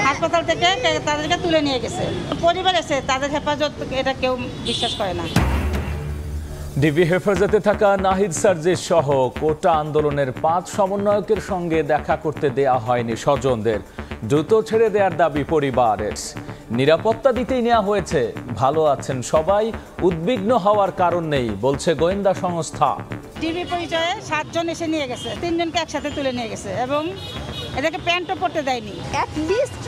হাসপাতাল থেকে তাদেরকে তুলে নিয়ে গেছে। পরিবার এসে তাদের হেফাজত এটা কেউ বিশ্বাস করে না। ডিবি হেফাজতে থাকা নাহিদ সার্জিস সহ কোটা আন্দোলনের 5 সমন্বয়কের সঙ্গে দেখা করতে দেয়া হয়নি স্বজনদের। দ্রুত ছেড়ে দেওয়ার দাবি পরিবারের। নিরাপত্তা দিতেই নেওয়া হয়েছে, ভালো আছেন সবাই, উদ্বিগ্ন হওয়ার কারণ নেই বলছে গোয়েন্দা সংস্থা। ডিবি পরিচয়ে 7 জন এসে নিয়ে গেছে, 3 জনকে একসাথে তুলে নিয়ে গেছে এবং এদেরকে প্যান্টও পরতে দেয়নি। অ্যাটলিস্ট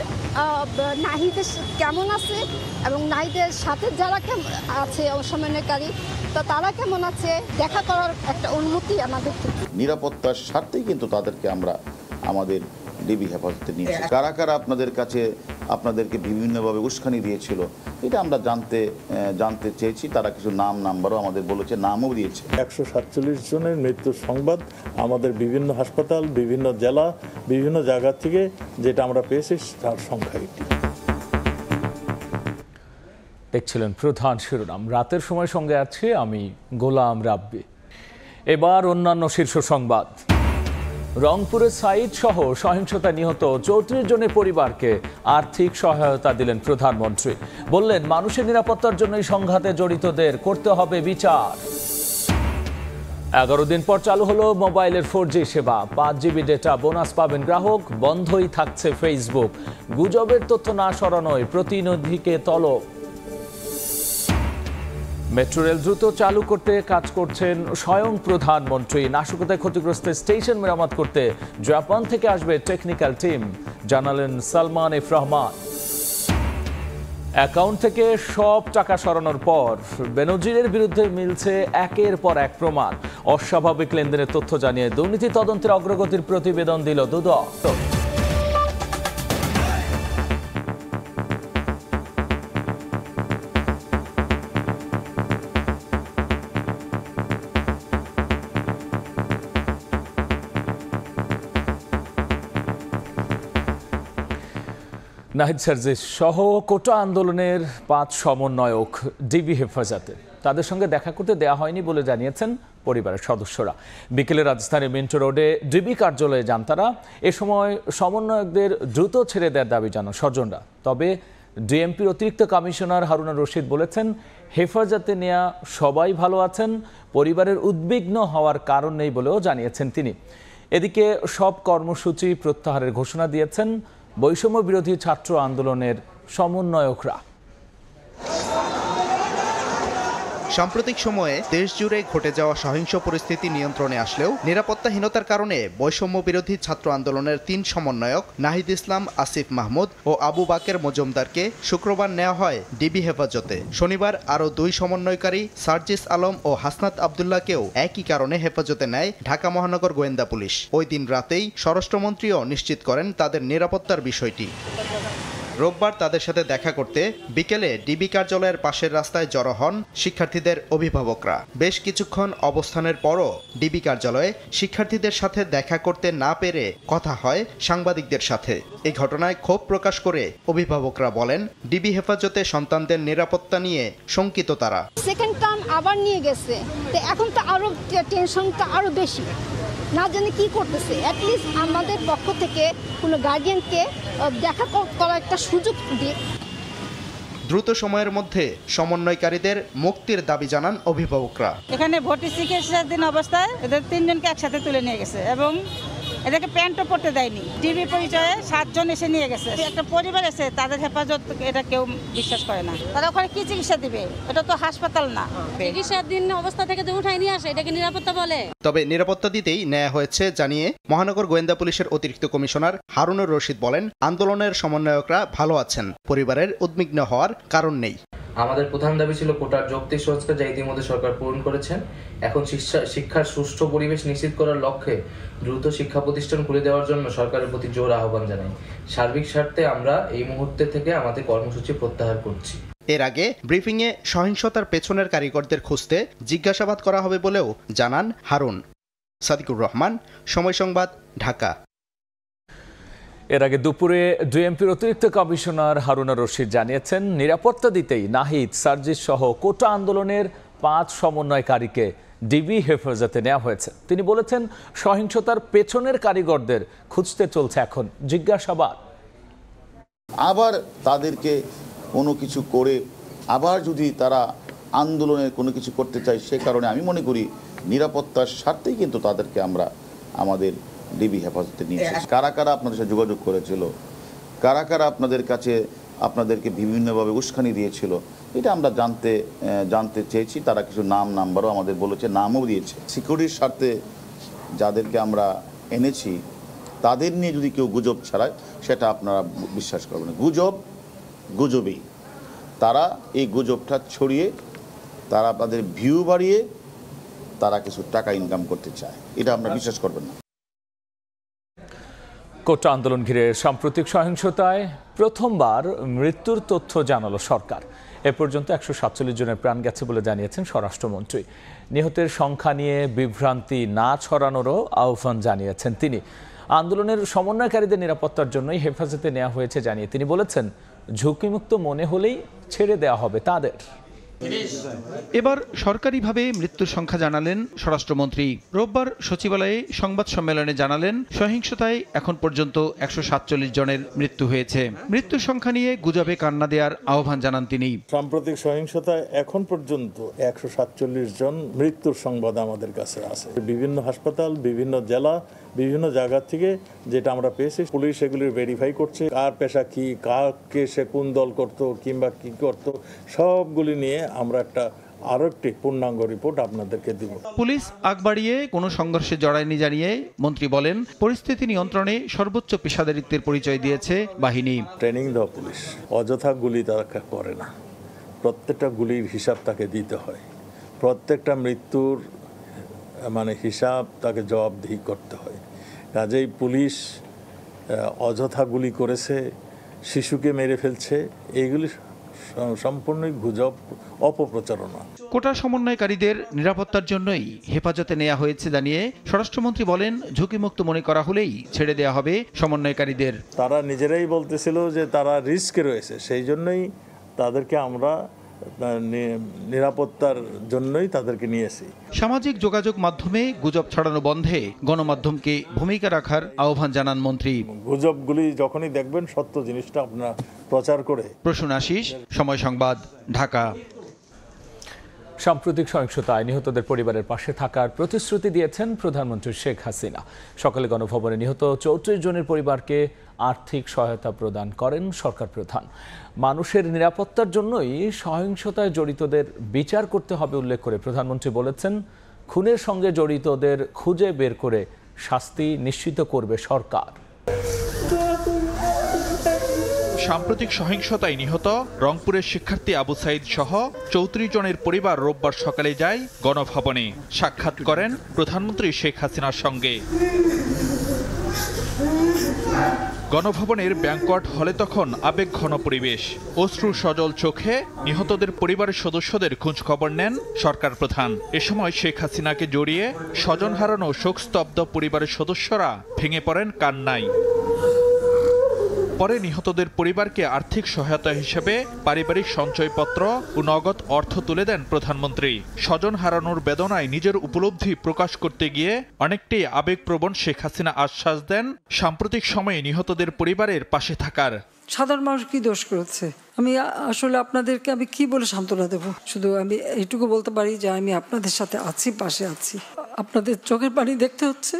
নাহিদের কেমন আছে এবং নাহিদের সাথে যারা আছে সমন্বয়কারী, তো তারা কেমন আছে দেখা করার একটা অনুমতি আমাদের। নিরাপত্তার স্বার্থেই কিন্তু তাদেরকে আমরা আমাদের ডিবি হেফাজতে নিয়েছি। কারা কারা আপনাদেরকে বিভিন্নভাবে উস্কানি দিয়েছিল এটা আমরা জানতে চেয়েছি। তারা কিছু নাম্বারও আমাদের বলেছে, নামও দিয়েছে। 147 জনের মৃত্যুর সংবাদ আমাদের বিভিন্ন হাসপাতাল, বিভিন্ন জেলা, বিভিন্ন জায়গা থেকে যেটা আমরা পেয়েছি তার সংখ্যা এটি। দেখছিলেন প্রধান শিরোনাম। রাতের সময় সঙ্গে আছি আমি গোলাম রাব্বি। এবার অন্যান্য শীর্ষ সংবাদ। রংপুরে সাইদ সহ সহিংসতা নিহত 34 জনের পরিবারকে আর্থিক সহায়তা দিলেন প্রধানমন্ত্রী। বললেন, মানুষের নিরাপত্তার জন্যই সংঘাতে জড়িতদের করতে হবে বিচার। 11 দিন পর চালু হলো মোবাইলের 4G সেবা। 5 GB ডেটা বোনাস পাবেন গ্রাহক। বন্ধই থাকছে ফেসবুক। গুজবের তথ্য না সরানোয় প্রতিনিধিকে তলব। মেট্রো রেল দ্রুত চালু করতে কাজ করছেন স্বয়ং প্রধানমন্ত্রী। নাশকতায় ক্ষতিগ্রস্ত স্টেশন মেরামত করতে জাপান থেকে আসবে টেকনিক্যাল টিম, জানালেন সালমান এফ রহমান। অ্যাকাউন্ট থেকে সব টাকা সরানোর পর বেনজিরের বিরুদ্ধে মিলছে একের পর এক প্রমাণ। অস্বাভাবিক লেনদেনের তথ্য জানিয়ে দুর্নীতি তদন্তের অগ্রগতির প্রতিবেদন দিল দুদক। নাহিদ সার্জিস সহ কোটা আন্দোলনের 5 সমন্বয়ক ডিবি হেফাজতে, তাদের সঙ্গে দেখা করতে দেওয়া হয়নি বলে জানিয়েছেন পরিবারের সদস্যরা। বিকেলে রাজধানীর মিন্টো রোডে ডিবি কার্যালয়ে যান তারা। এ সময় সমন্বয়কদের দ্রুত ছেড়ে দেওয়ার দাবি জানান স্বজনরা। তবে ডিএমপির অতিরিক্ত কমিশনার হারুন রশিদ বলেছেন, হেফাজতে নেওয়া সবাই ভালো আছেন, পরিবারের উদ্বিগ্ন হওয়ার কারণ নেই বলেও জানিয়েছেন তিনি। এদিকে সব কর্মসূচি প্রত্যাহারের ঘোষণা দিয়েছেন বৈষম্য বিরোধী ছাত্র আন্দোলনের সমন্বয়করা। সাম্প্রতিক সময়ে দেশ জুড়ে ঘটে যাওয়া সহিংস পরিস্থিতি নিয়ন্ত্রণে আসলেও নিরাপত্তাহীনতার কারণে বৈষম্য বিরোধী ছাত্র আন্দোলনের 3 সমন্বয়ক নাহিদ ইসলাম, আসিফ মাহমুদ ও আবু বাকের মজুমদারকে শুক্রবার নেওয়া হয় ডিবি হেফাজতে। শনিবার আরও 2 সমন্বয়কারী সার্জিস আলম ও হাসনাত আবদুল্লাহকেও একই কারণে হেফাজতে নেয় ঢাকা মহানগর গোয়েন্দা পুলিশ। ওই দিন রাতেই স্বরাষ্ট্রমন্ত্রীও নিশ্চিত করেন তাদের নিরাপত্তার বিষয়টি। রোববার তাদের সাথে দেখা করতে বিকেলে ডিবি কার্যালয়ের পাশের রাস্তায় জড়ো হন শিক্ষার্থীদের অভিভাবকরা। বেশ কিছুক্ষণ অবস্থানের পরও ডিবি কার্যালয়ে শিক্ষার্থীদের সাথে দেখা করতে না পেরে কথা হয় সাংবাদিকদের সাথে। এই ঘটনায় ক্ষোভ প্রকাশ করে অভিভাবকরা বলেন, ডিবি হেফাজতে সন্তানদের নিরাপত্তা নিয়ে শঙ্কিত তারা। সেকেন্ড টার্ম আবার নিয়ে গেছে, তো এখন তো আরো টেনশনটা আরো বেশি, না জানি কি করতেছে। অ্যাটলিস্ট আমাদের পক্ষ থেকে কোনো গার্ডিয়ানকে দেখা করার একটা সুযোগ দিয়ে দ্রুত সময়ের মধ্যে সমন্বয়কারীদের মুক্তির দাবি জানান অভিভাবকরা। এখানে ভর্তি চিকিৎসাধীন অবস্থায় এদের 3 জনকে একসাথে তুলে নিয়ে গেছে এবং এদেরকে প্যান্টও পরতে দেয়নি। ডিবি পরিচয়ে 7 জন এসে নিয়ে গেছে। একটা পরিবার এসে তাদের হেফাজত এটা কেউ বিশ্বাস করে না। তারা ওখানে কি চিকিৎসা দিবে? এটা তো হাসপাতাল না। চিকিৎসাধীন অবস্থা থেকে তো উঠাই নিয়ে আসে, এটাকে নিরাপত্তা বলে? তবে নিরাপত্তা দিতেই নেওয়া হয়েছে জানিয়ে মহানগর গোয়েন্দা পুলিশের অতিরিক্ত কমিশনার হারুনুর রশিদ বলেন, আন্দোলনের সমন্বয়করা ভালো আছেন, পরিবারের উদ্বিগ্ন হওয়ার কারণ নেই। আমাদের প্রধান দাবি ছিল কোটার যৌক্তিক সংস্কার, যা ইতিমধ্যে সরকার পূরণ করেছেন। এখন শিক্ষার সুষ্ঠু পরিবেশ নিশ্চিত করার লক্ষ্যে দ্রুত শিক্ষা প্রতিষ্ঠান খুলে দেওয়ার জন্য সরকারের প্রতি জোর আহ্বান জানাই। সার্বিক স্বার্থে আমরা এই মুহূর্তে থেকে আমাদের কর্মসূচি প্রত্যাহার করছি। এর আগে ব্রিফিংয়ে সহিংসতার পেছনের কারিগরদের খুঁজতে জিজ্ঞাসাবাদ করা হবে বলেও জানান হারুন। সাদিকুর রহমান, সময় সংবাদ, ঢাকা। এর আগে দুপুরে ডিএমপির অতিরিক্ত কমিশনার হারুন রশিদ জানিয়েছেন, নিরাপত্তা দিতেই নাহিদ সার্জিস সহ কোটা আন্দোলনের 5 সমন্বয়কারীকে ডিবি হেফাজতে নেওয়া হয়েছে। তিনি বলেছেন, সহিংসতার পেছনের কারিগরদের খুঁজতে চলছে এখন জিজ্ঞাসাবাদ। আবার তাদেরকে কোনো কিছু করে আবার যদি তারা আন্দোলনের কোনো কিছু করতে চায়, সে কারণে আমি মনে করি নিরাপত্তার স্বার্থেই কিন্তু তাদেরকে আমরা আমাদের ডিবি হেফাজতে নিয়েছি। কারা কারা আপনাদের সাথে যোগাযোগ করেছিল, কারা কারা আপনাদের কাছে আপনাদেরকে বিভিন্নভাবে উস্কানি দিয়েছিল, এটা আমরা জানতে চেয়েছি। তারা কিছু নাম্বারও আমাদের বলেছে, নামও দিয়েছে। সিকিউরিটির স্বার্থে যাদেরকে আমরা এনেছি তাদের নিয়ে যদি কেউ গুজব ছড়ায়, সেটা আপনারা বিশ্বাস করবেন না। গুজবই তারা এই গুজবটা ছড়িয়ে তারা তাদের ভিউ বাড়িয়ে তারা কিছু টাকা ইনকাম করতে চায়, এটা আমরা বিশ্বাস করবেন না। কোটা আন্দোলন ঘিরে সাম্প্রতিক সহিংসতায় প্রথমবার মৃত্যুর তথ্য জানালো সরকার। এ পর্যন্ত 147 জনের প্রাণ গেছে বলে জানিয়েছেন স্বরাষ্ট্রমন্ত্রী। নিহতের সংখ্যা নিয়ে বিভ্রান্তি না ছড়ানোরও আহ্বান জানিয়েছেন তিনি। আন্দোলনের সমন্বয়কারীদের নিরাপত্তার জন্যই হেফাজতে নেওয়া হয়েছে জানিয়ে তিনি বলেছেন, ঝুঁকিমুক্ত মনে হলেই ছেড়ে দেওয়া হবে তাদের। এবার সরকারিভাবে মৃত্যুর সংখ্যা জানালেন স্বরাষ্ট্রমন্ত্রী। রোববার সচিবালয়ে সংবাদ সম্মেলনে জানালেন, সহিংসতায় এখন পর্যন্ত 147 জনের মৃত্যু হয়েছে। মৃত্যুর সংখ্যা নিয়ে গুজবে কান্না দেওয়ার আহ্বান জানান তিনি। সাম্প্রতিক সহিংসতায় এখন পর্যন্ত 147 জন মৃত্যুর সংবাদ আমাদের কাছে আছে। বিভিন্ন হাসপাতাল, বিভিন্ন জেলা, বিভিন্ন জায়গা থেকে যেটা আমরা পেয়েছি, পুলিশ এগুলির ভেরিফাই করছে। কার পেশা কি, কাকে সে কোন দল করত কিংবা কি করত, সবগুলি নিয়ে আমরা আরো একটি পূর্ণাঙ্গ রিপোর্ট আপনাদেরকে দিব। পুলিশ আগ বাড়িয়ে কোনো সংঘর্ষে জড়ায়নি জানিয়ে মন্ত্রী বলেন, পরিস্থিতি নিয়ন্ত্রণে সর্বোচ্চ পেশাদারিত্বের পরিচয় দিয়েছে বাহিনী। ট্রেনিং দেওয়া পুলিশ অযথা গুলি তারা করে না, প্রত্যেকটা গুলির হিসাব তাকে দিতে হয়, প্রত্যেকটা মৃত্যুর হিসাব তাকে জবাবদিহি করতে হয়। কাজেই পুলিশ অযথা গুলি করেছে, শিশুকে মেরে ফেলছে, এইগুলি সম্পূর্ণই গুজব, অপপ্রচারণা। কোটা সমন্বয়কারীদের নিরাপত্তার জন্যই হেফাজতে নেওয়া হয়েছে জানিয়ে স্বরাষ্ট্রমন্ত্রী বলেন, ঝুঁকিমুক্ত মনে করা হলেই ছেড়ে দেওয়া হবে সমন্বয়কারীদের। তারা নিজেরাই বলতেছিল যে তারা রিস্কে রয়েছে, সেই জন্যই তাদেরকে আমরা নিরাপত্তার জন্যই তাদেরকে নিয়েছি। সামাজিক যোগাযোগ মাধ্যমে গুজব ছড়ানো বন্ধে গণমাধ্যমকে ভূমিকা রাখার আহ্বান জানান মন্ত্রী। গুজবগুলি যখনই দেখবেন, সত্য জিনিসটা আপনারা প্রচার করে। প্রসূন আশিস, সময় সংবাদ, ঢাকা। সাম্প্রতিক সহিংসতায় নিহতদের পরিবারের পাশে থাকার প্রতিশ্রুতি দিয়েছেন প্রধানমন্ত্রী শেখ হাসিনা। সকালে গণভবনে নিহত 34 জনের পরিবারকে আর্থিক সহায়তা প্রদান করেন সরকার প্রধান। মানুষের নিরাপত্তার জন্যই সহিংসতায় জড়িতদের বিচার করতে হবে উল্লেখ করে প্রধানমন্ত্রী বলেছেন, খুনের সঙ্গে জড়িতদের খুঁজে বের করে শাস্তি নিশ্চিত করবে সরকার। সাম্প্রতিক সহিংসতায় নিহত রংপুরের শিক্ষার্থী আবু সাইদ সহ 34 জনের পরিবার রোববার সকালে যায় গণভবনে। সাক্ষাৎ করেন প্রধানমন্ত্রী শেখ হাসিনার সঙ্গে। গণভবনের ব্যাংকোয়াট হলে তখন আবেগঘন পরিবেশ। অশ্রু সজল চোখে নিহতদের পরিবারের সদস্যদের খোঁজ খবর নেন সরকার প্রধান। এ সময় শেখ হাসিনাকে জড়িয়ে স্বজন হারানো শোকস্তব্ধ পরিবারের সদস্যরা ভেঙে পড়েন কান্নায়। পরে নিহতদের পরিবারকে আর্থিক সহায়তা হিসেবে পারিবারিক সঞ্চয়পত্র ও নগদ অর্থ তুলে দেন প্রধানমন্ত্রী। স্বজন হারানোর বেদনায় নিজের উপলব্ধি প্রকাশ করতে গিয়ে অনেকটাই আবেগপ্রবণ শেখ হাসিনা আশ্বাস দেন সাম্প্রতিক সময়ে নিহতদের পরিবারের পাশে থাকার। সাধারণ মানুষ কি দোষ করেছে? আমি আসলে আপনাদেরকে আমি কি বলে সান্ত্বনা দেব? শুধু আমি এইটুকু বলতে পারি যে আমি আপনাদের সাথে আছি, পাশে আছি। আপনাদের চোখের পানি দেখতে হচ্ছে,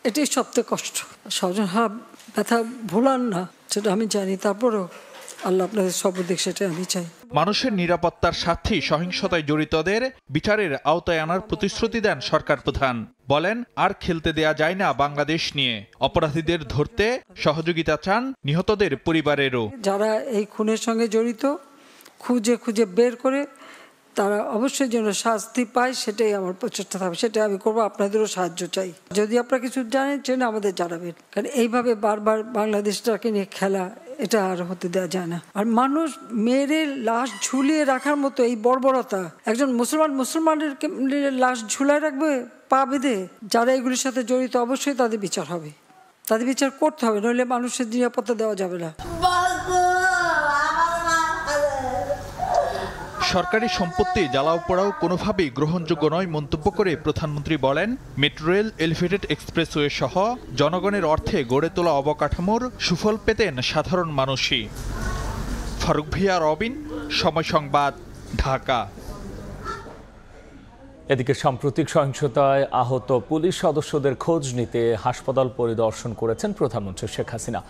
এটাই সবচেয়ে কষ্ট। স্বজন হারা ব্যথা ভুলান না, সেটা আমি জানি। তারপরেও আল্লাহ আপনাদের সর্বদিক, সেটা আমি চাই। মানুষের নিরাপত্তার স্বার্থে সহিংসতায় জড়িতদের বিচারের আওতায় আনার প্রতিশ্রুতি দেন সরকার প্রধান। বলেন, আর খেলতে দেয়া যায় না বাংলাদেশ নিয়ে। অপরাধীদের ধরতে সহযোগিতা চান নিহতদের পরিবারেরও। যারা এই খুনের সঙ্গে জড়িত খুঁজে খুঁজে বের করে তারা অবশ্যই যেন শাস্তি পায়, সেটাই আমার প্রচেষ্টা থাকবে, সেটাই আমি করবো। আপনাদেরও সাহায্য চাই। যদি আপনারা কিছু জানেন সেটা আমাদের জানাবেন, কারণ এইভাবে বারবার বাংলাদেশটাকে নিয়ে খেলা, এটা আর হতে দেওয়া যায় না। আর মানুষ মেয়ের লাশ ঝুলিয়ে রাখার মতো এই বর্বরতা, একজন মুসলমানের লাশ ঝুলায় রাখবে পা বেঁধে? যারা এগুলির সাথে জড়িত অবশ্যই তাদের বিচার হবে, তাদের বিচার করতে হবে, নইলে মানুষের নিরাপত্তা দেওয়া যাবে না। সরকারি সম্পত্তি জ্বালাও পোড়াও কোনোভাবেই গ্রহণযোগ্য নয় মন্তব্য করে প্রধানমন্ত্রী বলেন, মেট্রো রেল, এলিভেটেড এক্সপ্রেসওয়ে সহ জনগণের অর্থে গড়ে তোলা অবকাঠামোর সুফল পেতেন সাধারণ মানুষই। ফারুক ভিয়া, রবিন, সময় সংবাদ, ঢাকা। এদিকে সাম্প্রতিক সহিংসতায় আহত পুলিশ সদস্যদের খোঁজ নিতে হাসপাতাল পরিদর্শন করেছেন প্রধানমন্ত্রী শেখ হাসিনা।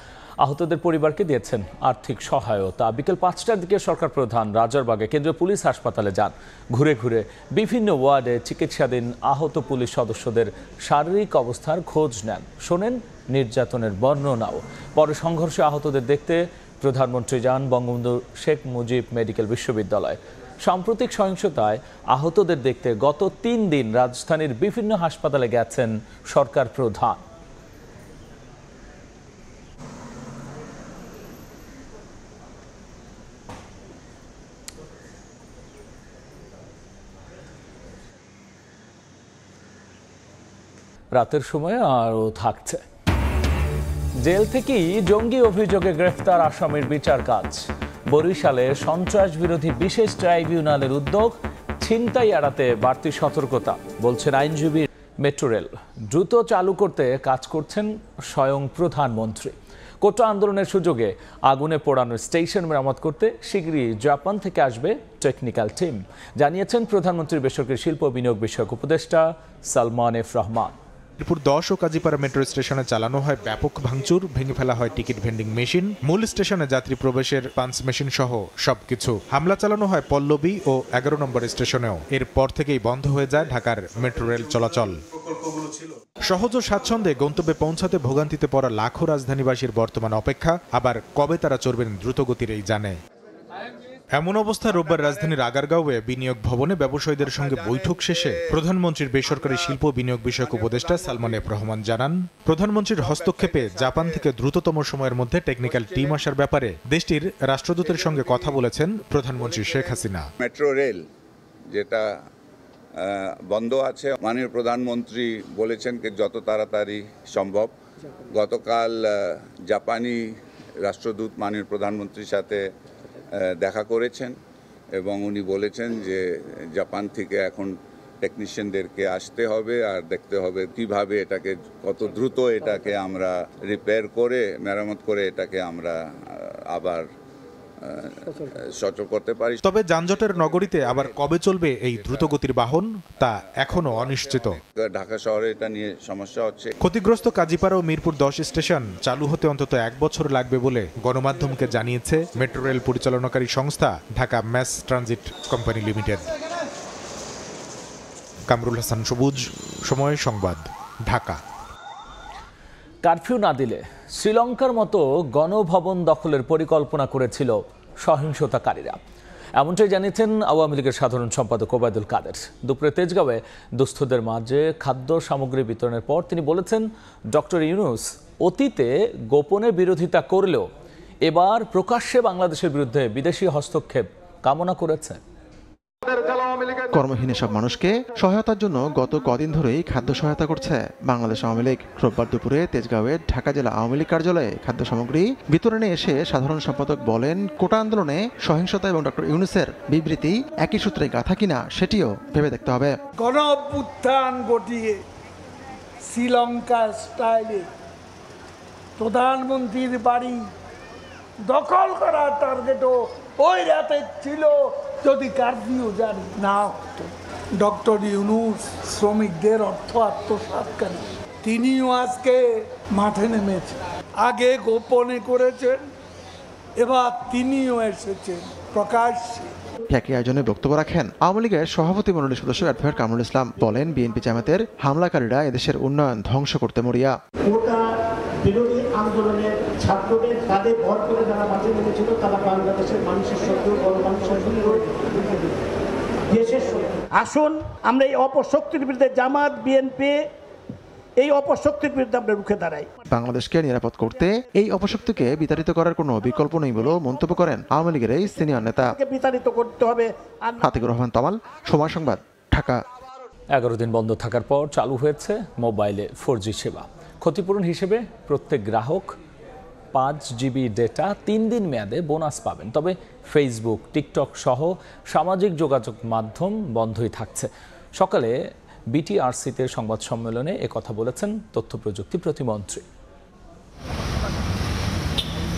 আহতদের পরিবারকে দিয়েছেন আর্থিক সহায়তা। বিকেল 5টার দিকে সরকার প্রধান রাজারবাগে কেন্দ্রীয় পুলিশ হাসপাতালে যান। ঘুরে ঘুরে বিভিন্ন ওয়ার্ডে চিকিৎসাধীন আহত পুলিশ সদস্যদের শারীরিক অবস্থার খোঁজ নেন, শোনেন নির্যাতনের বর্ণনাও। পরে সংঘর্ষে আহতদের দেখতে প্রধানমন্ত্রী যান বঙ্গবন্ধু শেখ মুজিব মেডিকেল বিশ্ববিদ্যালয়। সাম্প্রতিক সহিংসতায় আহতদের দেখতে গত 3 দিন রাজধানীর বিভিন্ন হাসপাতালে গেছেন সরকার প্রধান। রাতের সময় আরও থাকছে। জেল থেকেই জঙ্গি অভিযোগে গ্রেফতার আসামির বিচার কাজ। বরিশালে সন্ত্রাস বিরোধী বিশেষ ট্রাইব্যুনালের উদ্যোগ, ছিনতাই এড়াতে বাড়তি সতর্কতা, বলছেন আইনজীবী। মেট্রো রেল দ্রুত চালু করতে কাজ করছেন স্বয়ং প্রধানমন্ত্রী। কোটা আন্দোলনের সুযোগে আগুনে পোড়ানো স্টেশন মেরামত করতে শীঘ্রই জাপান থেকে আসবে টেকনিক্যাল টিম, জানিয়েছেন প্রধানমন্ত্রীর বেসরকারি শিল্প বিনিয়োগ বিষয়ক উপদেষ্টা সালমান এফ রহমান। মিরপুর 10 ও কাজীপাড়া মেট্রো স্টেশনে চালানো হয় ব্যাপক ভাঙচুর, ভেঙে ফেলা হয় টিকিট ভেন্ডিং মেশিন, মূল স্টেশনে যাত্রী প্রবেশের পাঞ্চ মেশিন সহ সবকিছু। হামলা চালানো হয় পল্লবী ও 11 নম্বর স্টেশনেও। এরপর থেকেই বন্ধ হয়ে যায় ঢাকার মেট্রো রেল চলাচল। সহজ ও স্বাচ্ছন্দ্যে গন্তব্যে পৌঁছাতে ভোগান্তিতে পড়া লাখো রাজধানীবাসীর বর্তমান অপেক্ষা, আবার কবে তারা চড়বেন দ্রুতগতির এই যানে। এমন অবস্থায় রোববার রাজধানীর আগারগাঁওয়ে বিনিয়োগ ভবনে ব্যবসায়ীদের সঙ্গে বৈঠক শেষে প্রধানমন্ত্রীর বেসরকারি শিল্প বিনিয়োগ বিষয়ক উপদেষ্টা সালমান এফ রহমান জানান, প্রধানমন্ত্রীর হস্তক্ষেপে জাপান থেকে দ্রুততম সময়ের মধ্যে টেকনিক্যাল টিম আসার ব্যাপারে দেশটির রাষ্ট্রদূতের সঙ্গে কথা বলেছেন প্রধানমন্ত্রী শেখ হাসিনা। মেট্রো রেল যেটা বন্ধ আছে, মাননীয় প্রধানমন্ত্রী বলেছেন যে যত তাড়াতাড়ি সম্ভব। গতকাল জাপানি রাষ্ট্রদূত মাননীয় প্রধানমন্ত্রীর সাথে দেখা করেছেন এবং উনি বলেছেন যে জাপান থেকে এখন টেকনিশিয়ানদেরকে আসতে হবে আর দেখতে হবে কিভাবে এটাকে কত দ্রুত এটাকে আমরা রিপেয়ার করে মেরামত করে এটাকে আমরা আবার সচল করতে পারি। তবে যানজটের নগরীতে আবার কবে চলবে এই দ্রুতগতির বাহন তা এখনো অনিশ্চিত। ঢাকা শহরে এটা নিয়ে সমস্যা হচ্ছে। ক্ষতিগ্রস্ত কাজীপাড়া ও মিরপুর 10 স্টেশন চালু হতে অন্তত 1 বছর লাগবে বলে গণমাধ্যমকে জানিয়েছে মেট্রো রেল পরিচালনাকারী সংস্থা Dhaka mass transit company limited. Kamrul Hasan Sabuj, Somoy Sangbad, Dhaka. Curfew না দিলে শ্রীলঙ্কার মতো গণভবন দখলের পরিকল্পনা করেছিল সহিংসতাকারীরা, এমনটাই জানিয়েছেন আওয়ামী লীগের সাধারণ সম্পাদক ওবায়দুল কাদের। দুপুরে তেজগাঁওয়ে দুস্থদের মাঝে খাদ্য সামগ্রী বিতরণের পর তিনি বলেছেন, ডক্টর ইউনূস অতীতে গোপনে বিরোধিতা করলেও এবার প্রকাশ্যে বাংলাদেশের বিরুদ্ধে বিদেশি হস্তক্ষেপ কামনা করেছে। কর্মহীন সব মানুষকে সহায়তার জন্য গত কদিন ধরেই খাদ্য সহায়তা করছে বাংলাদেশ আওয়ামী লীগ। রোববার দুপুরে তেজগাঁওয়ে ঢাকা জেলা আওয়ামী লীগ কার্যালয়ে খাদ্য সামগ্রী বিতরণে এসে সাধারণ সম্পাদক বলেন, কোটা আন্দোলনে সহিংসতা এবং ডক্টর ইউনূসের বিবৃতি একই সূত্রে গাঁথা কিনা সেটিও ভেবে দেখতে হবে। গণ অভ্যুত্থান ঘটিয়ে শ্রীলঙ্কা স্টাইলে প্রধানমন্ত্রীর বাড়ি দখল করার টার্গেটও ওই রাতে ছিল যদি কারফিউ জারি না হতো। ডক্টর ইউনূস শ্রমিকদের অর্থ আত্মসাৎকারী, তিনিও আজকে মাঠে নেমেছেন। আগে গোপনে করেছেন, এবার তিনিও এসেছেন প্রকাশ্যে। একই আয়োজনে বক্তব্য রাখেন আওয়ামী লীগের সভাপতি মণ্ডলীর সদস্য অ্যাডভোকেট কামরুল ইসলাম। বলেন, বিএনপি জামাতের হামলাকারীরা এদেশের উন্নয়ন ধ্বংস করতে মরিয়া। বিরোধী আন্দোলনের ছাত্রদের তাদের ভর করে যারা মাঠে নেমেছিল তারা বাংলাদেশের মানুষের শত্রু, গণমানুষের শত্রু, দেশের শত্রু। আসুন আমরা এই অপশক্তির বিরুদ্ধে, জামাত বিএনপি এই অপশক্তির বিরুদ্ধে আমরা রুখে দাঁড়াই। বাংলাদেশকে নিরাপদ করতে এই অপশক্তিকে বিতাড়িত করার কোনো বিকল্প নেই বলেও মন্তব্য করেন আওয়ামী লীগের এই সিনিয়র নেতা। বিতাড়িত করতে হবে। আতিকুর রহমান তামাল, সময় সংবাদ, ঢাকা। 11 দিন বন্ধ থাকার পর চালু হয়েছে মোবাইলে 4G সেবা। ক্ষতিপূরণ হিসেবে প্রত্যেক গ্রাহক 5 জিবি ডেটা 3 দিন মেয়াদে বোনাস পাবেন। তবে ফেসবুক, টিকটক সহ সামাজিক যোগাযোগ মাধ্যম বন্ধই থাকছে। সকালে বিটিআরসিতে সংবাদ সম্মেলনে একথা বলেছেন তথ্য প্রযুক্তি প্রতিমন্ত্রী।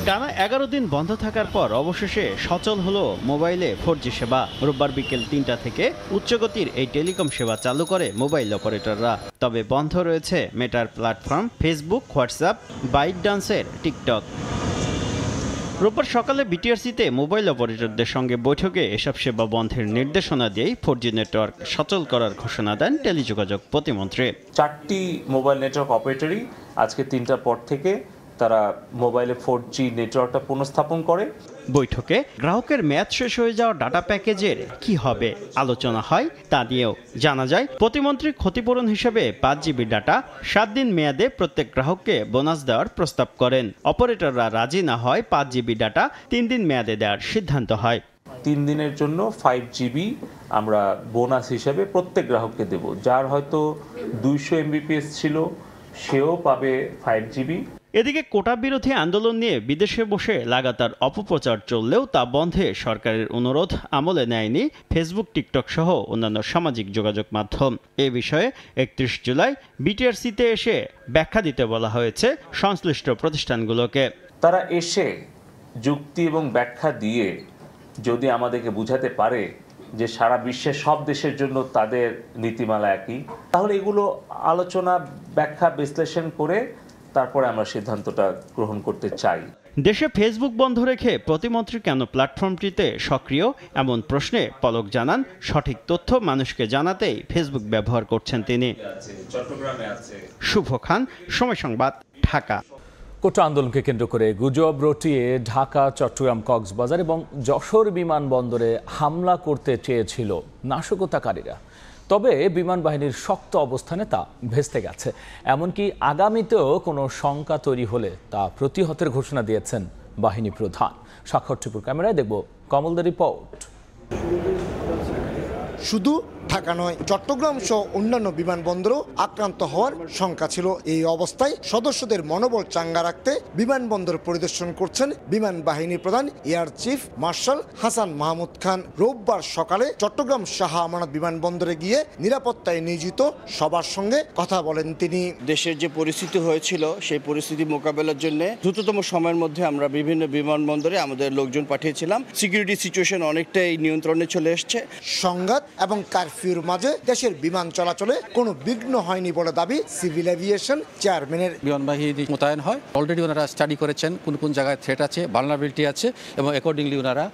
টানা 11 দিন বন্ধ থাকার পর অবশেষে সচল হলো মোবাইলে 4G সেবা। রোববার বিকেল 3টা থেকে উচ্চগতির এই টেলিকম সেবা চালু করে মোবাইল অপারেটররা। তবে বন্ধ রয়েছে মেটার প্ল্যাটফর্ম, ফেসবুক, হোয়াটসঅ্যাপ, বাইটডান্সের টিকটক। রোববার সকালে বিটিআরসিতে মোবাইল অপারেটরদের সঙ্গে বৈঠকে এসব সেবা বন্ধের নির্দেশনা দিয়েই 4G নেটওয়ার্ক সচল করার ঘোষণা দেন টেলিযোগাযোগ প্রতিমন্ত্রী। 4টি মোবাইল নেটওয়ার্ক অপারেটরই আজকে 3টার পর থেকে তারা মোবাইলে 4G নেটওয়ার্কটা পুনঃস্থাপন করে। বৈঠকে গ্রাহকের মেয়াদ শেষ হয়ে যাওয়া ডাটা প্যাকেজের কি হবে আলোচনা হয়, তা দিয়েও জানা যায় প্রতিমন্ত্রী ক্ষতিপূরণ হিসেবে 5 জিবি ডাটা 7 দিন মেয়াদে প্রত্যেক গ্রাহককে বোনাস দেওয়ার প্রস্তাব করেন। অপারেটররা রাজি না হয় 5 জিবি ডাটা 3 দিন মেয়াদে দেওয়ার সিদ্ধান্ত হয়। 3 দিনের জন্য 5 জিবি আমরা বোনাস হিসেবে প্রত্যেক গ্রাহককে দেব। যার হয়তো 200 MBPS ছিল সেও পাবে 5 জিবি। এদিকে কোটা বিরোধী আন্দোলন নিয়ে বিদেশে বসে লাগাতার অপপ্রচার চললেও তা বন্ধে সরকারের অনুরোধ আমলে নেয়নি ফেসবুক, টিকটক সহ অন্যান্য সামাজিক যোগাযোগ মাধ্যম। এ বিষয়ে 31 জুলাই বিটিআরসিতে এসে ব্যাখ্যা দিতে বলা হয়েছে সংশ্লিষ্ট প্রতিষ্ঠানগুলোকে। তারা এসে যুক্তি এবং ব্যাখ্যা দিয়ে যদি আমাদেরকে বুঝাতে পারে যে সারা বিশ্বের সব দেশের জন্য তাদের নীতিমালা একই, তাহলে এগুলো আলোচনা, ব্যাখ্যা, বিশ্লেষণ করে তারপরে আমরা সিদ্ধান্তটা গ্রহণ করতে চাই। দেশে ফেসবুক বন্ধ রেখে প্রতিমন্ত্রী কেন প্ল্যাটফর্মটিতে সক্রিয় এমন প্রশ্নে পলক জানান, সঠিক তথ্য মানুষকে জানাতেই ফেসবুক ব্যবহার করছেন তিনি। শুভ খান, সময় সংবাদ, ঢাকা। কোটা আন্দোলনকে কেন্দ্র করে গুজব রটিয়ে ঢাকা, চট্টগ্রাম, কক্সবাজার এবং যশোর বিমানবন্দরে হামলা করতে চেয়েছিল নাশকতাকারীরা। তবে বিমান বাহিনীর শক্ত অবস্থানে তা ভেস্তে গেছে। এমনকি আগামীতেও কোনো শঙ্কা তৈরি হলে তা প্রতিহতের ঘোষণা দিয়েছেন বাহিনী প্রধান। স্বাক্ষর টিপুর ক্যামেরায় দেখব কমলদের রিপোর্ট। শুধু ঢাকা নয়, চট্টগ্রাম সহ অন্যান্য বিমানবন্দরও আক্রান্ত হওয়ার শঙ্কা ছিল। এই অবস্থায় সদস্যদের মনোবল চাঙ্গা রাখতে বিমানবন্দর পরিদর্শন করছেন বিমান বাহিনী প্রধান air chief marshal Hasan Mahmud Khan. রোববার সকালে চট্টগ্রাম শাহ আমানত বিমানবন্দরে গিয়ে নিরাপত্তায় নিয়োজিত সবার সঙ্গে কথা বলেন তিনি। দেশের যে পরিস্থিতি হয়েছিল সেই পরিস্থিতি মোকাবেলার জন্য দ্রুততম সময়ের মধ্যে আমরা বিভিন্ন বিমানবন্দরে আমাদের লোকজন পাঠিয়েছিলাম। সিকিউরিটি সিচুয়েশন অনেকটাই নিয়ন্ত্রণে চলে এসছে। সংঘাত এবং কারফিউর মাঝে দেশের বিমান চলাচলে কোনো বিঘ্ন হয়নি বলে দাবি সিভিল এভিয়েশন চেয়ারম্যানের। বিমান বাহিনী মোতায়েন হয়, অলরেডি ওনারা স্টাডি করেছেন কোন কোন জায়গায় থ্রেট আছে, ভালনারেবিলিটি আছে এবং অ্যাকর্ডিংলি ওনারা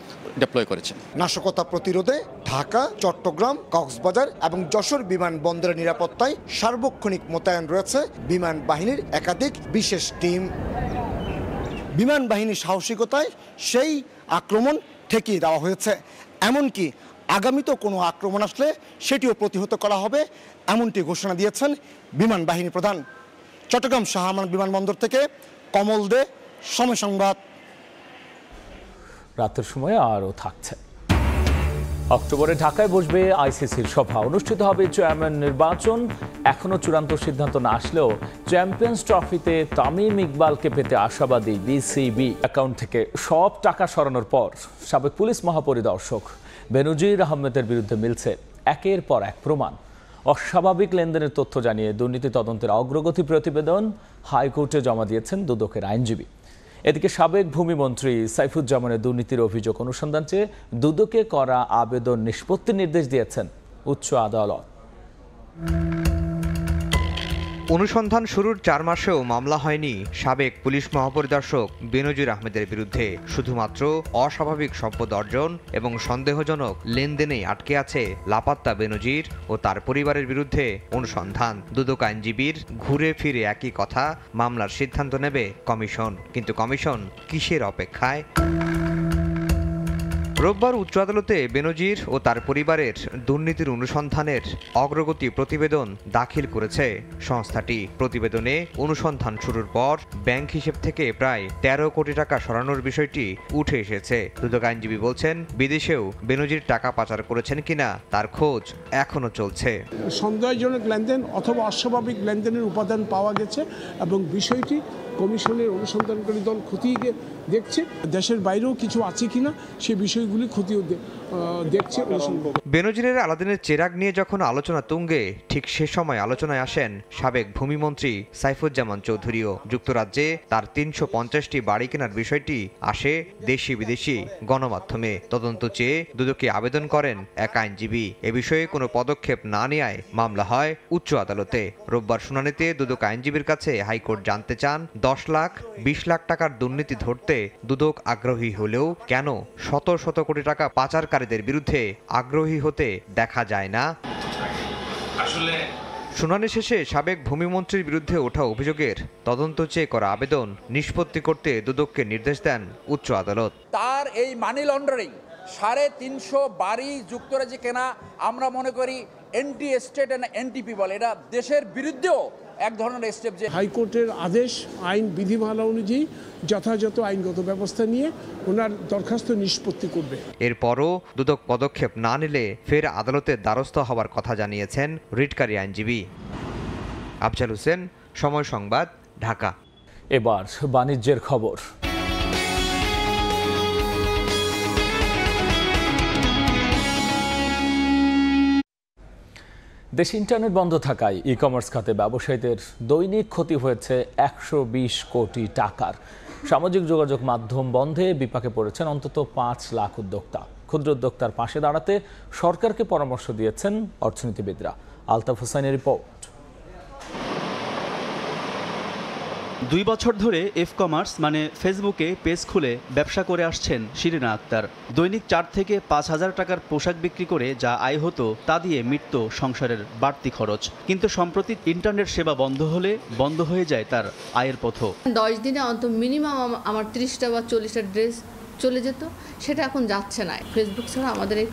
ডিপ্লয় করেছেন। নাশকতা প্রতিরোধে ঢাকা, চট্টগ্রাম, কক্সবাজার এবং যশোর বিমানবন্দরের নিরাপত্তায় সার্বক্ষণিক মোতায়েন রয়েছে বিমান বাহিনীর একাধিক বিশেষ টিম। বিমান বাহিনীর সাহসিকতায় সেই আক্রমণ ঠেকিয়ে দেওয়া হয়েছে। এমনকি আগামীতেও কোনো আক্রমণ আসলে সেটিও প্রতিহত করা হবে, এমনটি ঘোষণা দিয়েছেন বিমান বাহিনী প্রধান। চট্টগ্রাম শাহ আমানত বিমানবন্দর থেকে কমল দে, সময় সংবাদ। রাতের সময় আরও থাকছে। অক্টোবরে ঢাকায় বসবে আইসিসির সভা, অনুষ্ঠিত হবে চেয়ারম্যান নির্বাচন। এখনও চূড়ান্ত সিদ্ধান্ত না আসলেও চ্যাম্পিয়ন্স ট্রফিতে তামিম ইকবালকে পেতে আশাবাদী বিসিবি। অ্যাকাউন্ট থেকে সব টাকা সরানোর পর সাবেক পুলিশ মহাপরিদর্শক বেনজির আহমেদের বিরুদ্ধে মিলছে একের পর এক প্রমাণ। অস্বাভাবিক লেনদেনের তথ্য জানিয়ে দুর্নীতি তদন্তের অগ্রগতি প্রতিবেদন হাইকোর্টে জমা দিয়েছেন দুদকের আইনজীবী। এদিকে সাবেক ভূমিমন্ত্রী সাইফুজ্জামানের দুর্নীতির অভিযোগ অনুসন্ধান চেয়ে দুদকে করা আবেদন নিষ্পত্তির নির্দেশ দিয়েছেন উচ্চ আদালত। অনুসন্ধান শুরুর 4 মাসেও মামলা হয়নি সাবেক পুলিশ মহাপরিদর্শক বেনজির আহমেদের বিরুদ্ধে। শুধুমাত্র অস্বাভাবিক সম্পদ অর্জন এবং সন্দেহজনক লেনদেনেই আটকে আছে লাপাত্তা বেনজির ও তার পরিবারের বিরুদ্ধে অনুসন্ধান। দুদক আইনজীবীর ঘুরে ফিরে একই কথা, মামলার সিদ্ধান্ত নেবে কমিশন। কিন্তু কমিশন কিসের অপেক্ষায়? রোববার উচ্চ আদালতে বেনজির ও তার পরিবারের দুর্নীতির অনুসন্ধানের অগ্রগতি প্রতিবেদন দাখিল করেছে সংস্থাটি। প্রতিবেদনে অনুসন্ধান শুরুর পর ব্যাংক হিসেব থেকে প্রায় 13 কোটি টাকা সরানোর বিষয়টি উঠে এসেছে। দুদক আইনজীবী বলছেন, বিদেশেও বেনজির টাকা পাচার করেছেন কিনা তার খোঁজ এখনো চলছে। সন্দেহজনক লেনদেন অথবা অস্বাভাবিক লেনদেনের উপাদান পাওয়া গেছে এবং বিষয়টি কমিশনের অনুসন্ধানকারী দল খতিয়ে দেখছে, দেশের বাইরেও কিছু আছে কিনা সে বিষয়গুলি খতিয়ে দেখছে। বেনজিরের আলাদিনের চেরাগ নিয়ে যখন আলোচনা তুঙ্গে, ঠিক সে সময় আলোচনায় আসেন সাবেক ভূমিমন্ত্রী সাইফুজ্জামান চৌধুরীও। যুক্তরাজ্যে তার ৩৫০টি বাড়ি কেনার বিষয়টি আসে দেশি বিদেশি গণমাধ্যমে। তদন্ত চেয়ে দুদকে আবেদন করেন এক আইনজীবী। এ বিষয়ে কোনো পদক্ষেপ না নেওয়ায় মামলা হয় উচ্চ আদালতে। রোববার শুনানিতে দুদক আইনজীবীর কাছে হাইকোর্ট জানতে চান ১০ লাখ ২০ লাখ টাকার দুর্নীতি ধরতে দুদক আগ্রহী হলেও কেন শত শত কোটি টাকা পাচারকারীদের বিরুদ্ধে আগ্রহী হতে দেখা যায় না। শুনানি শেষে সাবেক ভূমিমন্ত্রীর বিরুদ্ধে ওঠা অভিযোগের তদন্ত চেয়ে করা আবেদন নিষ্পত্তি করতে দুদককে নির্দেশ দেন উচ্চ আদালত। তার এই মানি লন্ডারিং ৩৫০ বাড়ি যুক্তরাজ্যে কেনা আমরা মনে করি anti state and anti people, এটা দেশের বিরুদ্ধেও এক ধরনের স্টেপ। যে হাইকোর্টের আদেশ আইন বিধিমালা অনুযায়ী যথাযথ আইনগত ব্যবস্থা নিয়ে ওনার দরখাস্ত নিষ্পত্তি করবে। এরপরও দুদক পদক্ষেপ না নিলে ফের আদালতের দ্বারস্থ হওয়ার কথা জানিয়েছেন রিটকারী আইনজীবী। আফজাল হোসেন, সময় সংবাদ, ঢাকা। এবার বাণিজ্যের খবর। দেশে ইন্টারনেট বন্ধ থাকায় ই কমার্স খাতে ব্যবসায়ীদের দৈনিক ক্ষতি হয়েছে ১২০ কোটি টাকার। সামাজিক যোগাযোগ মাধ্যম বন্ধে বিপাকে পড়েছেন অন্তত ৫ লাখ উদ্যোক্তা। ক্ষুদ্র উদ্যোক্তার পাশে দাঁড়াতে সরকারকে পরামর্শ দিয়েছেন অর্থনীতিবিদরা। আলতাফ হোসেনের রিপোর্ট। ২ বছর ধরে এফ কমার্স মানে ফেসবুকে পেজ খুলে ব্যবসা করে আসছেন শিরিনা আক্তার। দৈনিক ৪ থেকে ৫,০০০ টাকার পোশাক বিক্রি করে যা আয় হতো তা দিয়ে মিটত সংসারের বাড়তি খরচ। কিন্তু সম্প্রতি ইন্টারনেট সেবা বন্ধ হলে বন্ধ হয়ে যায় তার আয়ের পথ। ১০ দিনে অন্তত মিনিমাম আমার ৩০টা বা ৪০টা ড্রেস চলে যেত, সেটা এখন যাচ্ছে না। ফেসবুক ছাড়া আমাদের এই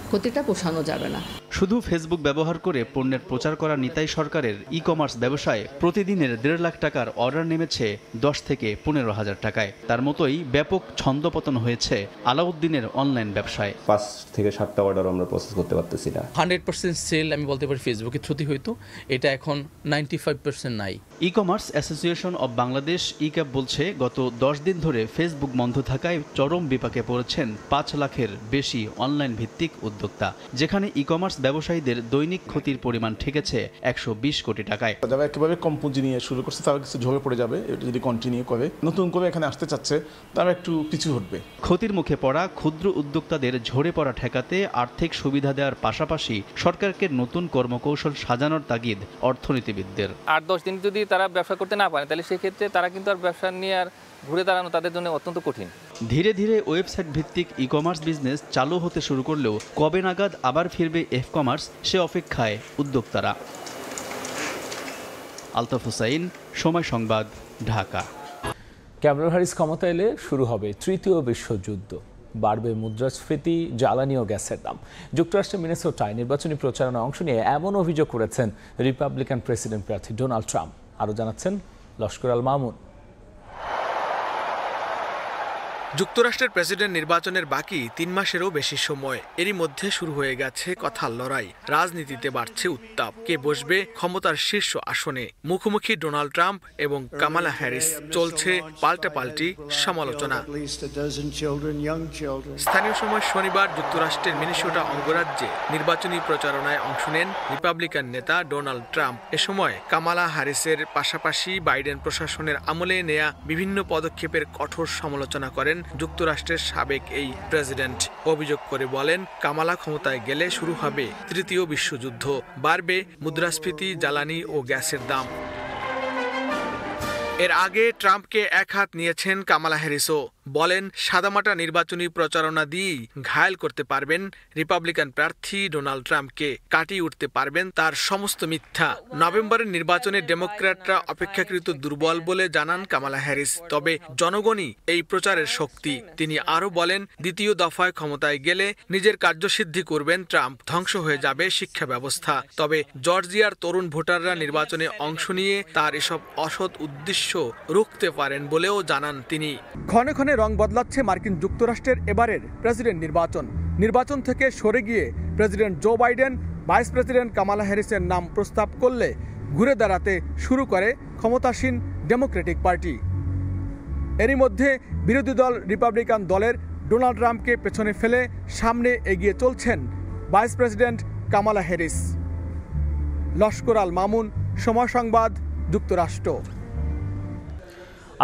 ক্ষতিটা পোষানো যাবে না। শুধু ফেসবুক ব্যবহার করে পণ্যের প্রচার করা নিতাই সরকারের ই কমার্স ব্যবসায় প্রতিদিনের ১.৫ লাখ টাকার অর্ডার নেমেছে ১০ থেকে ১৫,০০০ টাকায়। তার মতোই ব্যাপক ছন্দপতন হয়েছে আলাউদ্দিনের অনলাইন ব্যবসায়। ৫ থেকে ৭টা অর্ডার আমরা প্রসেস করতে পারতেছি না। 100% সেল আমি বলতে পারি ফেসবুকে ক্ষতি হইতো, এটা এখন 95% নাই। E commerce association of Bangladesh e-CAB বলছে গত ১০ দিন ধরে ফেসবুক বন্ধ থাকায় চরম বিপাকে পড়েছেন ৫ লাখের বেশি অনলাইন ভিত্তিক উদ্যোক্তা, যেখানে ই কমার্স ব্যবসায়ীদের দৈনিক ক্ষতির পরিমাণ ঠেকেছে ১২০ কোটি টাকায়। যারা একেবারে কম পুঁজি নিয়ে শুরু করছে তারা কিছু ঝরে পড়ে যাবে, এটা যদি কন্টিনিউ করে নতুন করে এখানে আসতে চাচ্ছে তারা একটু পিছু হটবে। ক্ষতির মুখে পড়া ক্ষুদ্র উদ্যোক্তাদের ঝরে পড়া ঠেকাতে আর্থিক সুবিধা দেওয়ার পাশাপাশি সরকারকে নতুন কর্মকৌশল সাজানোর তাগিদ অর্থনীতিবিদদের। ৮-১০ দিন যদি তারা ব্যবসা করতে না পারে তাহলে সেক্ষেত্রে তারা কিন্তু আর ব্যবসা নিয়ে আর ঘুরে দাঁড়ানো তাদের জন্য অত্যন্ত কঠিন। ধীরে ধীরে ওয়েবসাইট ভিত্তিক ই কমার্স বিজনেস চালু হতে শুরু করলেও কবে নাগাদ আবার ফিরবে এফ কমার্স সে অপেক্ষায় উদ্যোক্তারা। আলতাফ হোসাইন, সময় সংবাদ, ঢাকা। ক্যামালা হ্যারিস ক্ষমতা এলে শুরু হবে তৃতীয় বিশ্বযুদ্ধ। বাড়বে মুদ্রাস্ফীতি, জ্বালানি ও গ্যাসের দাম। যুক্তরাষ্ট্রের মিনেসোটায় নির্বাচনী প্রচারণায় অংশ নিয়ে এমন অভিযোগ করেছেন রিপাবলিকান প্রেসিডেন্ট প্রার্থী ডোনাল্ড ট্রাম্প। আরও জানাচ্ছেন লস্কর আল মামুন। যুক্তরাষ্ট্রের প্রেসিডেন্ট নির্বাচনের বাকি ৩ মাসেরও বেশি সময়। এরই মধ্যে শুরু হয়ে গেছে কথার লড়াই। রাজনীতিতে বাড়ছে উত্তাপ। কে বসবে ক্ষমতার শীর্ষ আসনে? মুখোমুখি ডোনাল্ড ট্রাম্প এবং কামালা হ্যারিস। চলছে পাল্টাপাল্টি সমালোচনা। স্থানীয় সময় শনিবার যুক্তরাষ্ট্রের মিনেসোটা অঙ্গরাজ্যে নির্বাচনী প্রচারণায় অংশ নেন রিপাবলিকান নেতা ডোনাল্ড ট্রাম্প। এ সময় কামালা হ্যারিসের পাশাপাশি বাইডেন প্রশাসনের আমলে নেয়া বিভিন্ন পদক্ষেপের কঠোর সমালোচনা করেন যুক্তরাষ্ট্রের সাবেক এই প্রেসিডেন্ট। অভিযোগ করে বলেন, কামালা ক্ষমতায় গেলে শুরু হবে তৃতীয় বিশ্বযুদ্ধ। বাড়বে মুদ্রাস্ফীতি, জ্বালানি ও গ্যাসের দাম। এর আগে ট্রাম্পকে এক হাত নিয়েছেন কামালা হ্যারিসও। বলেন, সাদামাটা নির্বাচনী প্রচারণা দিয়েই ঘায়েল করতে পারবেন রিপাবলিকান প্রার্থী ডোনাল্ড ট্রাম্পকে, কাটিয়ে উঠতে পারবেন তার সমস্ত মিথ্যা। নভেম্বরের নির্বাচনে ডেমোক্র্যাটরা অপেক্ষাকৃত দুর্বল বলে জানান কামালা হ্যারিস। তবে জনগণই এই প্রচারের শক্তি। তিনি আরও বলেন, দ্বিতীয় দফায় ক্ষমতায় গেলে নিজের কার্যসিদ্ধি করবেন ট্রাম্প। ধ্বংস হয়ে যাবে শিক্ষা ব্যবস্থা। তবে জর্জিয়ার তরুণ ভোটাররা নির্বাচনে অংশ নিয়ে তার এসব অসৎ উদ্দেশ্য রুখতে পারেন বলেও জানান তিনি। ক্ষণে ক্ষণে রং বদলাচ্ছে মার্কিন যুক্তরাষ্ট্রের এবারের প্রেসিডেন্ট নির্বাচন থেকে সরে গিয়ে president Joe Biden vice president Kamala হ্যারিসের নাম প্রস্তাব করলে ঘুরে দাঁড়াতে শুরু করে ক্ষমতাসীন ডেমোক্রেটিক পার্টি। এরই মধ্যে বিরোধী দল রিপাবলিকান দলের ডোনাল্ড ট্রাম্পকে পেছনে ফেলে সামনে এগিয়ে চলছেন vice president Kamala Harris. Laskar Al Mamun, Somoy Sangbad, যুক্তরাষ্ট্র।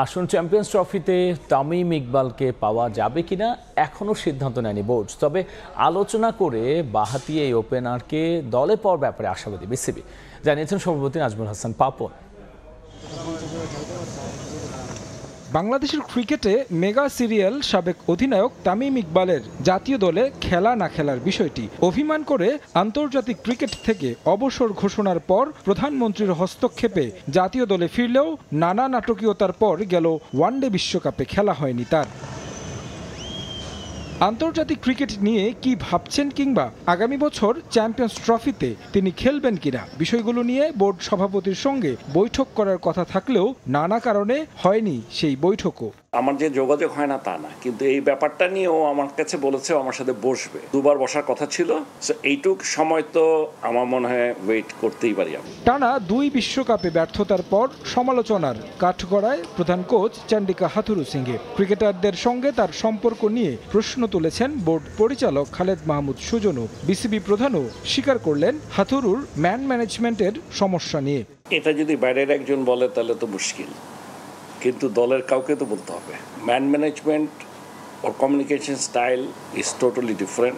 আসুন চ্যাম্পিয়ন্স ট্রফিতে তামিম ইকবালকে পাওয়া যাবে কিনা এখনও সিদ্ধান্ত নেয়নি বোর্ড। তবে আলোচনা করে বাঁহাতি এই ওপেনারকে দলে পাওয়ার ব্যাপারে আশাবাদী বিসিবি, জানিয়েছেন সভাপতি নাজমুল হাসান পাপন। বাংলাদেশের ক্রিকেটে মেগা সিরিয়াল সাবেক অধিনায়ক তামিম ইকবালের জাতীয় দলে খেলা না খেলার বিষয়টি অভিমান করে আন্তর্জাতিক ক্রিকেট থেকে অবসর ঘোষণার পর প্রধানমন্ত্রীর হস্তক্ষেপে জাতীয় দলে ফিরলেও নানা নাটকীয়তার পর গেল ওয়ানডে বিশ্বকাপে খেলা হয়নি তার। আন্তর্জাতিক ক্রিকেট নিয়ে কি ভাবছেন কিংবা আগামী বছর চ্যাম্পিয়ন্স ট্রফিতে তিনি খেলবেন কিনা বিষয়গুলো নিয়ে বোর্ড সভাপতির সঙ্গে বৈঠক করার কথা থাকলেও নানা কারণে হয়নি সেই বৈঠকও। আমার যে যোগাযোগ হয় না তা না, কিন্তু এই ব্যাপারটা নিয়ে ও আমার কাছে বলেছে আমার সাথে বসবে, দুবার বসার কথা ছিল। এইটুক সময় তো আমার মনে হয় ওয়েট করতেই পারি। টানা 2 বিশ্বকাপে ব্যর্থতার পর সমালোচনার কাঠগড়ায় প্রধান কোচ চন্ডিকা হাথুরু সিংহে। ক্রিকেটারদের সঙ্গে তার সম্পর্ক নিয়ে প্রশ্ন তুলেছেন বোর্ড পরিচালক খালেদ মাহমুদ সুজনও। বিসিবি প্রধানও স্বীকার করলেন হাথুরুর ম্যান ম্যানেজমেন্টের সমস্যা নিয়ে। এটা যদি বাইরের একজন বলে তাহলে তো মুশকিল, কিন্তু দলের কাউকে তো বলতে হবে। Man management or communication style is totally different,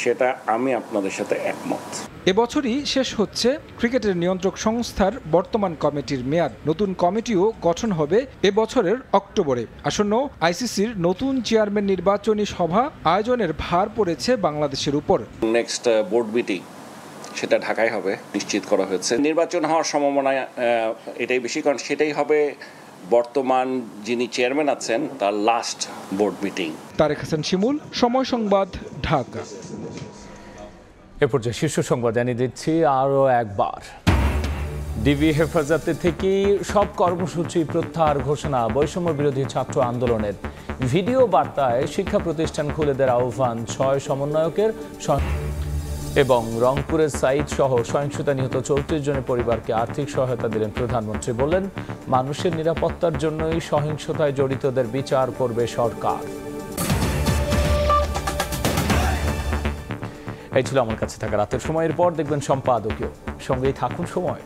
সেটা আমি আপনাদের সাথে একমত। এবছরই শেষ হচ্ছে ক্রিকেটের নিয়ন্ত্রক সংস্থার বর্তমান কমিটির মেয়াদ। নতুন কমিটিও গঠন হবে এবছরের অক্টোবরে। আসন্ন আইসিসির নতুন চেয়ারম্যান নির্বাচনী সভা আয়োজনের ভার পড়েছে বাংলাদেশের উপর। নেক্সট বোর্ড মিটিং সেটা ঢাকায় হবে, নিশ্চিত করা হয়েছে। নির্বাচন হওয়ার সম্ভাবনা এটাই বেশি, কারণ সেটাই হবে বর্তমান যিনি চেয়ারম্যান আছেন তার last board meeting. Tarek Hasan Shimul, Somoy Sangbad, Dhaka. এ পর্যায়ে শীর্ষ সংবাদ জানিয়ে দিচ্ছি আরও একবার। ডিবি হেফাজতে থেকে সব কর্মসূচি প্রত্যাহার ঘোষণা, বৈষম্য বিরোধী ছাত্র আন্দোলনের ভিডিও বার্তায় শিক্ষা প্রতিষ্ঠান খুলে দেওয়ার আহ্বান 6 সমন্বয়কের। এবং রংপুরের সাইদ সহ সহিংসতা নিহত 34 জনের পরিবারকে আর্থিক সহায়তা দিলেন প্রধানমন্ত্রী। বললেন, মানুষের নিরাপত্তার জন্যই সহিংসতায় জড়িতদের বিচার করবে সরকার। এই ছিল আমার কাছে থাকা রাতের সময়ের পর দেখবেন সম্পাদকীয়। সঙ্গেই থাকুন সময়।